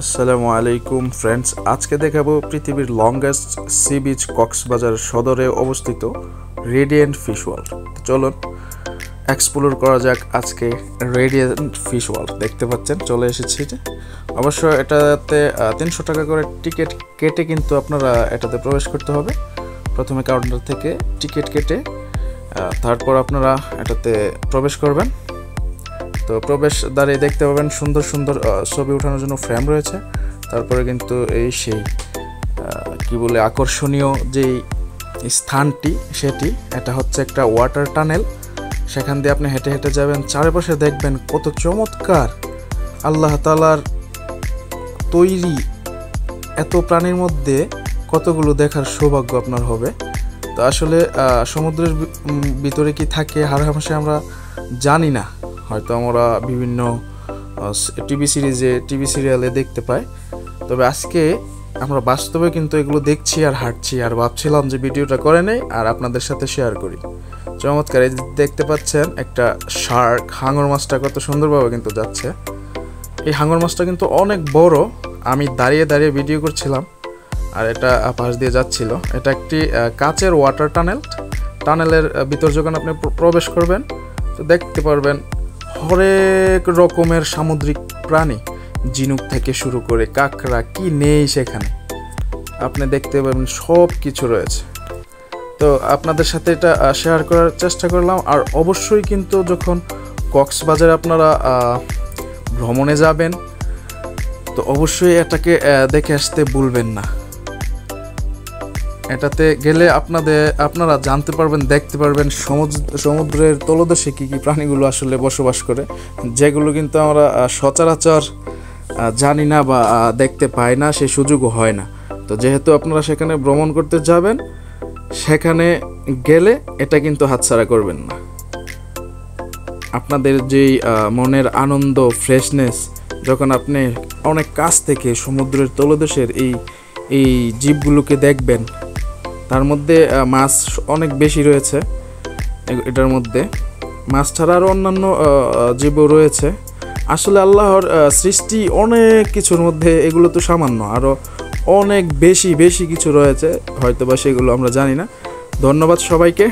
আসসালামু আলাইকুম ফ্রেন্ডস, আজকে দেখাবো পৃথিবীর লংগেস্ট সি বিচ কক্সবাজার সদরে অবস্থিত রেডিয়েন্ট ফিশ ওয়ার্ল্ড। চলুন এক্সপ্লোর করা যাক আজকে রেডিয়েন্ট ফিশ ওয়ার্ল্ড। দেখতে পাচ্ছেন চলে এসেছি। অবশ্য এটাতে 300 টাকা করে টিকিট কেটে কিন্তু আপনারা এটাতে প্রবেশ করতে হবে। প্রথমে কাউন্টার থেকে টিকিট কেটে তারপর আপনারা এটাতে প্রবেশ করবেন। তো প্রবেশ দ্বারে দেখতে পাবেন সুন্দর সুন্দর ছবি ওঠানোর জন্য ফ্রেম রয়েছে। তারপরে কিন্তু এই সেই কি বলে আকর্ষণীয় যেই স্থানটি সেটি এটা হচ্ছে একটা ওয়াটার টানেল। সেখান দিয়ে আপনি হেঁটে হেঁটে যাবেন, চারপাশে দেখবেন কত চমৎকার আল্লাহ তাআলার তৈরি। এত প্রাণীর মধ্যে কতগুলো দেখার সৌভাগ্য আপনার হবে। তো আসলে সমুদ্রের ভিতরে কি থাকে হাড়হামেশা আমরা জানি না, হয়তো আমরা বিভিন্ন টিভি সিরিয়ালে দেখতে পাই। তবে আজকে আমরা বাস্তবে কিন্তু এগুলো দেখছি আর হাঁটছি, আর ভাবছিলাম যে ভিডিওটা করে নেই আর আপনাদের সাথে শেয়ার করি। চমৎকার, এই দেখতে পাচ্ছেন একটা শার্ক, হাঙর মাছটা কত সুন্দরভাবে কিন্তু যাচ্ছে। এই হাঙর মাছটা কিন্তু অনেক বড়। আমি দাঁড়িয়ে দাঁড়িয়ে ভিডিও করছিলাম আর এটা পাশ দিয়ে যাচ্ছিল। এটা একটি কাচের ওয়াটার টানেলের ভিতর যখন আপনি প্রবেশ করবেন তো দেখতে পারবেন হরেক রকমের সামুদ্রিক প্রাণী, ঝিনুক থেকে শুরু করে কাঁকড়া, কি নেই সেখানে আপনি দেখতে পাবেন, সব কিছু রয়েছে। তো আপনাদের সাথে এটা শেয়ার করার চেষ্টা করলাম। আর অবশ্যই কিন্তু যখন কক্সবাজারে আপনারা ভ্রমণে যাবেন তো অবশ্যই এটাকে দেখে আসতে ভুলবেন না। এটাতে গেলে আপনারা জানতে পারবেন, দেখতে পারবেন সমুদ্রের তলদেশে কী কী প্রাণীগুলো আসলে বসবাস করে, যেগুলো কিন্তু আমরা সচরাচর জানি না বা দেখতে পাই না, সেই সুযোগও হয় না। তো যেহেতু আপনারা সেখানে ভ্রমণ করতে যাবেন, সেখানে গেলে এটা কিন্তু হাতছাড়া করবেন না। আপনাদের যেই মনের আনন্দ, ফ্রেশনেস, যখন আপনি অনেক কাছ থেকে সমুদ্রের তলদেশের এই জীবগুলোকে দেখবেন, তার মধ্যে মাছ অনেক বেশি রয়েছে। এটার মধ্যে মাছ ছাড়া আরও অন্যান্য জীবও রয়েছে। আসলে আল্লাহর সৃষ্টি অনেক কিছুর মধ্যে এগুলো তো সামান্য, আরও অনেক বেশি বেশি কিছু রয়েছে, হয়তো বা সেগুলো আমরা জানি না। ধন্যবাদ সবাইকে।